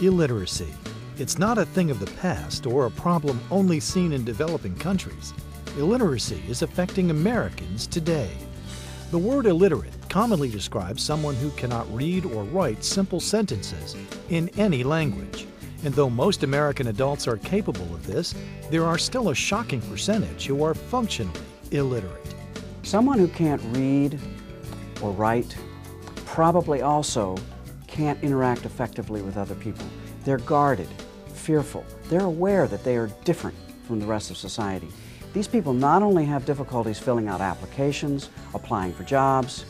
Illiteracy. It's not a thing of the past or a problem only seen in developing countries. Illiteracy is affecting Americans today. The word illiterate commonly describes someone who cannot read or write simple sentences in any language. And though most American adults are capable of this, there are still a shocking percentage who are functionally illiterate. Someone who can't read or write probably also can't interact effectively with other people. They're guarded, fearful. They're aware that they are different from the rest of society. These people not only have difficulties filling out applications, applying for jobs,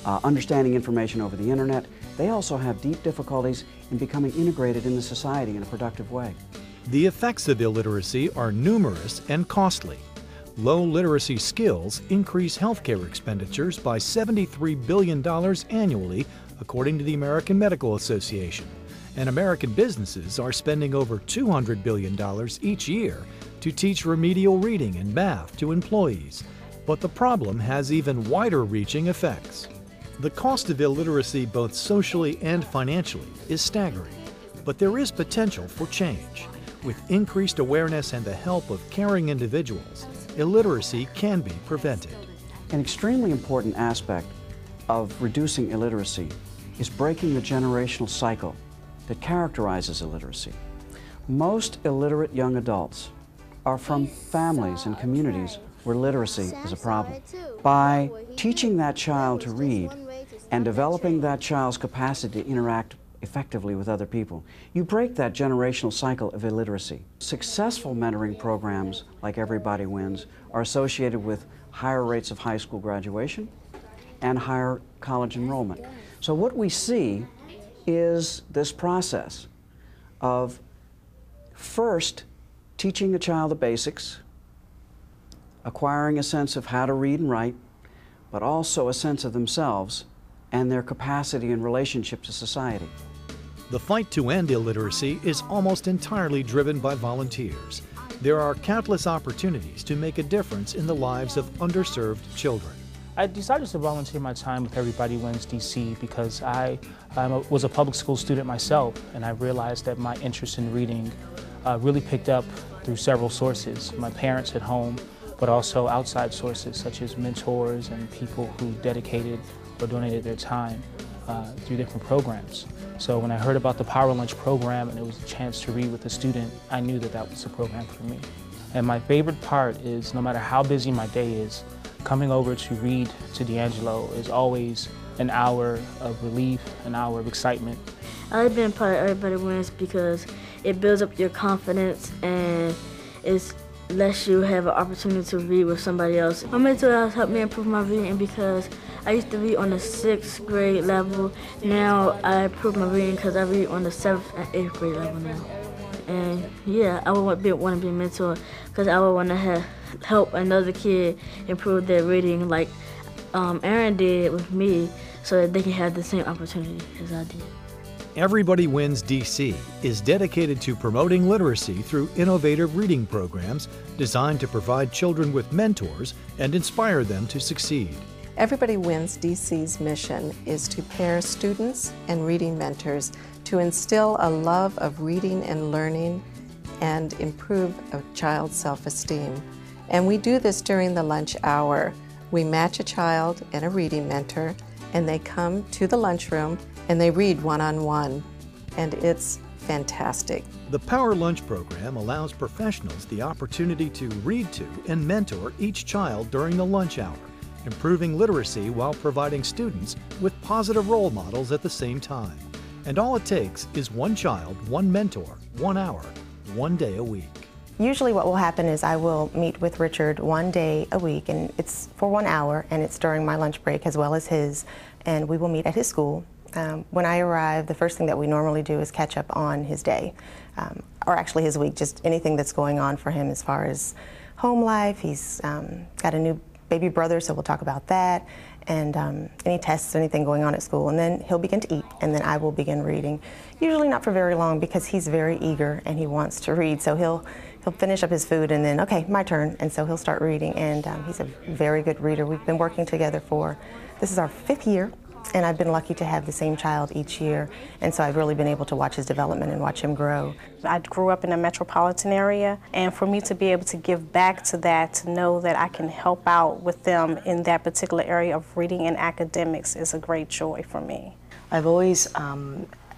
understanding information over the internet, they also have deep difficulties in becoming integrated into society in a productive way. The effects of illiteracy are numerous and costly. Low literacy skills increase healthcare expenditures by $73 billion annually, according to the American Medical Association. And American businesses are spending over $200 billion each year to teach remedial reading and math to employees. But the problem has even wider-reaching effects. The cost of illiteracy, both socially and financially, is staggering. But there is potential for change. With increased awareness and the help of caring individuals, illiteracy can be prevented. An extremely important aspect of reducing illiteracy is breaking the generational cycle that characterizes illiteracy. Most illiterate young adults are from families and communities where literacy is a problem. By teaching that child to read and developing that child's capacity to interact effectively with other people, you break that generational cycle of illiteracy. Successful mentoring programs like Everybody Wins are associated with higher rates of high school graduation and higher college enrollment. So what we see is this process of first teaching a child the basics, acquiring a sense of how to read and write, but also a sense of themselves and their capacity in relationship to society. The fight to end illiteracy is almost entirely driven by volunteers. There are countless opportunities to make a difference in the lives of underserved children. I decided to volunteer my time with Everybody Wins DC because I was a public school student myself, and I realized that my interest in reading really picked up through several sources. My parents at home, but also outside sources such as mentors and people who dedicated or donated their time through different programs. So when I heard about the Power Lunch program and it was a chance to read with a student, I knew that that was the program for me. And my favorite part is, no matter how busy my day is, coming over to read to D'Angelo is always an hour of relief, an hour of excitement. I like being part of Everybody Wins because it builds up your confidence and it lets you have an opportunity to read with somebody else. My mentor has helped me improve my reading because I used to read on the 6th grade level. Now I improve my reading because I read on the 7th and 8th grade level now. And yeah, I would want to be a mentor because I would want to help another kid improve their reading like Aaron did with me, so that they can have the same opportunity as I did. Everybody Wins DC is dedicated to promoting literacy through innovative reading programs designed to provide children with mentors and inspire them to succeed. Everybody Wins DC's mission is to pair students and reading mentors to instill a love of reading and learning and improve a child's self-esteem. And we do this during the lunch hour. We match a child and a reading mentor, and they come to the lunchroom and they read one-on-one, and it's fantastic. The Power Lunch program allows professionals the opportunity to read to and mentor each child during the lunch hour, improving literacy while providing students with positive role models at the same time. And all it takes is one child, one mentor, 1 hour, 1 day a week. Usually what will happen is I will meet with Richard 1 day a week, and it's for 1 hour, and it's during my lunch break as well as his, and we will meet at his school. When I arrive, the first thing that we normally do is catch up on his day, or actually his week, just anything that's going on for him as far as home life. He's got a new baby brother, so we'll talk about that, and any tests, anything going on at school, and then he'll begin to eat, and then I will begin reading. Usually not for very long because he's very eager and he wants to read, so he'll finish up his food and then, okay, my turn, and so he'll start reading, and he's a very good reader. We've been working together this is our 5th year, And I've been lucky to have the same child each year, and so I've really been able to watch his development and watch him grow. I grew up in a metropolitan area, and for me to be able to give back to that, to know that I can help out with them in that particular area of reading and academics is a great joy for me. I've always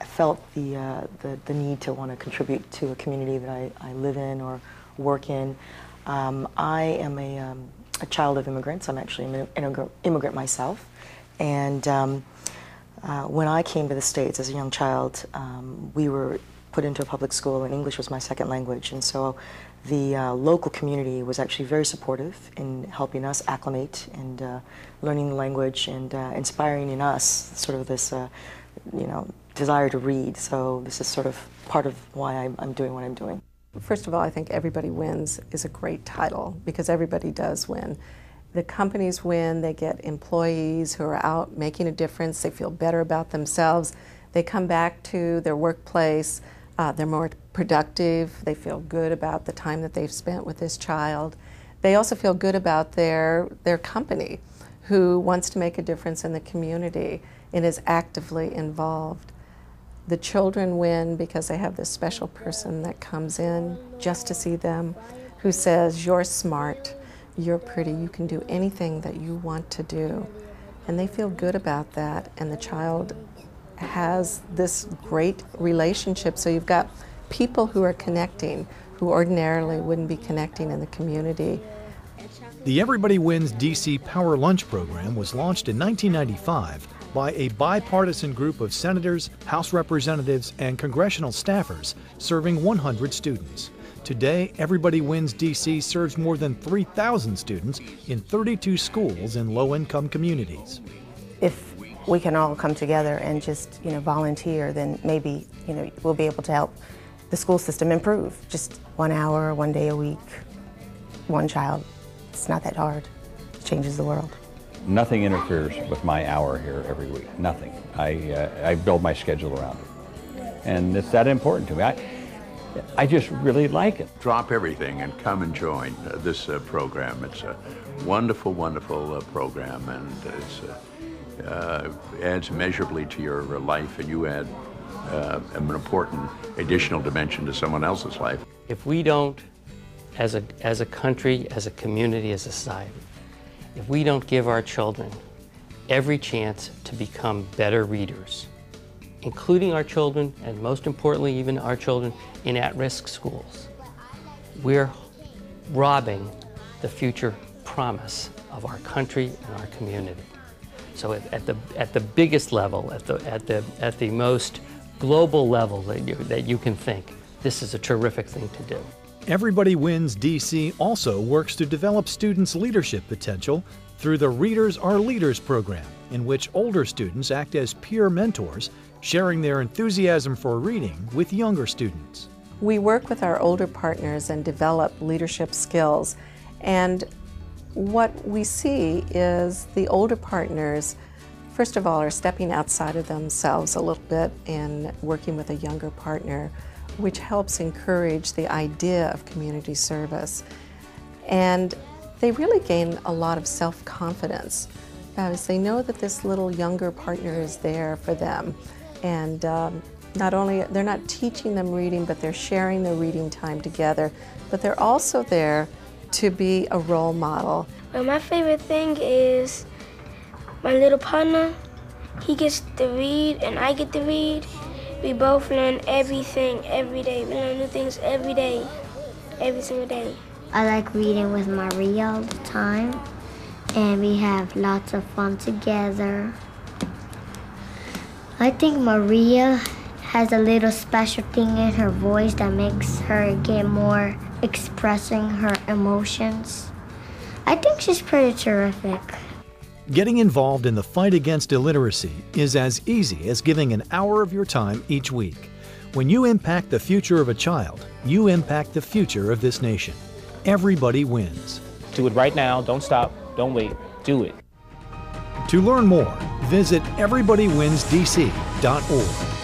felt the need to want to contribute to a community that I live in or work in. I am a child of immigrants. I'm actually an immigrant myself. And when I came to the States as a young child, we were put into a public school and English was my second language. And so the local community was actually very supportive in helping us acclimate and learning the language and inspiring in us sort of this, desire to read. So this is sort of part of why I'm doing what I'm doing. First of all, I think Everybody Wins is a great title because everybody does win. The companies win, they get employees who are out making a difference, they feel better about themselves, they come back to their workplace, they're more productive, they feel good about the time that they've spent with this child. They also feel good about their company who wants to make a difference in the community and is actively involved. The children win because they have this special person that comes in just to see them who says, "You're smart, you're pretty, you can do anything that you want to do." And they feel good about that, and the child has this great relationship. So you've got people who are connecting who ordinarily wouldn't be connecting in the community. The Everybody Wins DC Power Lunch program was launched in 1995 by a bipartisan group of senators, House representatives, and congressional staffers serving 100 students. Today, Everybody Wins DC serves more than 3,000 students in 32 schools in low-income communities. If we can all come together and just, volunteer, then maybe, we'll be able to help the school system improve. Just 1 hour, 1 day a week, one child. It's not that hard. It changes the world. Nothing interferes with my hour here every week. Nothing. I build my schedule around it. And it's that important to me. I just really like it. Drop everything and come and join this program. It's a wonderful, wonderful program, and it adds measurably to your life, and you add an important additional dimension to someone else's life. If we don't, as a country, as a community, as a society, if we don't give our children every chance to become better readers, including our children, and most importantly, even our children in at-risk schools, we're robbing the future promise of our country and our community. So at the biggest level, at the most global level that you can think, this is a terrific thing to do. Everybody Wins DC also works to develop students' leadership potential through the Readers Are Leaders program, in which older students act as peer mentors, sharing their enthusiasm for reading with younger students. We work with our older partners and develop leadership skills, and what we see is the older partners, first of all, are stepping outside of themselves a little bit and working with a younger partner, which helps encourage the idea of community service. And they really gain a lot of self-confidence as they know that this little younger partner is there for them. And not only, they're not teaching them reading, but they're sharing their reading time together, but they're also there to be a role model. Well, my favorite thing is my little partner. He gets to read and I get to read. We both learn everything every day. We learn new things every day, every single day. I like reading with Maria all the time, and we have lots of fun together. I think Maria has a little special thing in her voice that makes her get more expressing her emotions. I think she's pretty terrific. Getting involved in the fight against illiteracy is as easy as giving an hour of your time each week. When you impact the future of a child, you impact the future of this nation. Everybody wins. Do it right now. Don't stop. Don't wait. Do it. To learn more, visit everybodywinsdc.org.